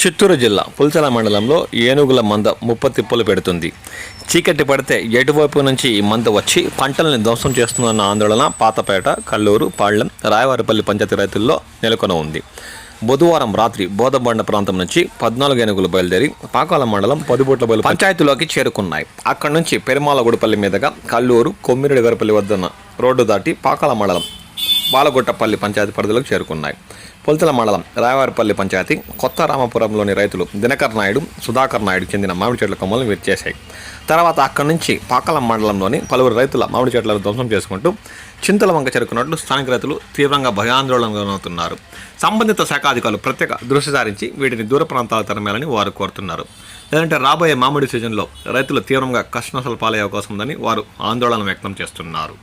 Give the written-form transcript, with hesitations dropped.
చిత్తూరు జిల్లా పుల్చల మండలంలో ఏనుగుల మంద ముప్ప తిప్పలు పెడుతుంది. చీకటి పడితే ఎటువైపు నుంచి ఈ మంద వచ్చి పంటల్ని ధ్వంసం చేస్తుందన్న ఆందోళన పాతపేట, కల్లూరు, పాళ్లెం, రాయవారిపల్లి పంచాయతీ రైతుల్లో నెలకొని ఉంది. బుధవారం రాత్రి బోధబండ ప్రాంతం నుంచి 14 ఏనుగులు బయలుదేరి పాకాల మండలం పొదిబొట్లబయలు పంచాయతీలోకి చేరుకున్నాయి. అక్కడి నుంచి పెరుమాలగుడిపల్లి మీదుగా కల్లూరు, కొమ్మిరెడ్డిగారిపల్లి వద్దన్న రోడ్డు దాటి పాకాల మండలం బాలగుట్టపల్లి పంచాయతీ పరిధిలోకి చేరుకున్నాయి. పొల్తల మండలం రాయవారిపల్లి పంచాయతీ కొత్త రామపురంలోని రైతులు దినకర్ నాయుడు, సుధాకర్ నాయుడు చెందిన మామిడి చెట్ల కొమ్మలను విరిచేశాయి. తర్వాత అక్కడి నుంచి పాకాలం మండలంలోని పలువురు రైతుల మామిడి చెట్లను ధ్వంసం చేసుకుంటూ చింతల వంక చేరుకున్నట్లు స్థానిక రైతులు తీవ్రంగా భయాందోళనలోనవుతున్నారు. సంబంధిత శాఖ అధికారులు ప్రత్యేక దృష్టి సారించి వీటిని దూర ప్రాంతాలకు తరమేయాలని వారు కోరుతున్నారు. లేదంటే రాబోయే మామిడి సీజన్లో రైతులు తీవ్రంగా కష్టనష్టాలు పాలయ్యే అవకాశం ఉందని వారు ఆందోళన వ్యక్తం చేస్తున్నారు.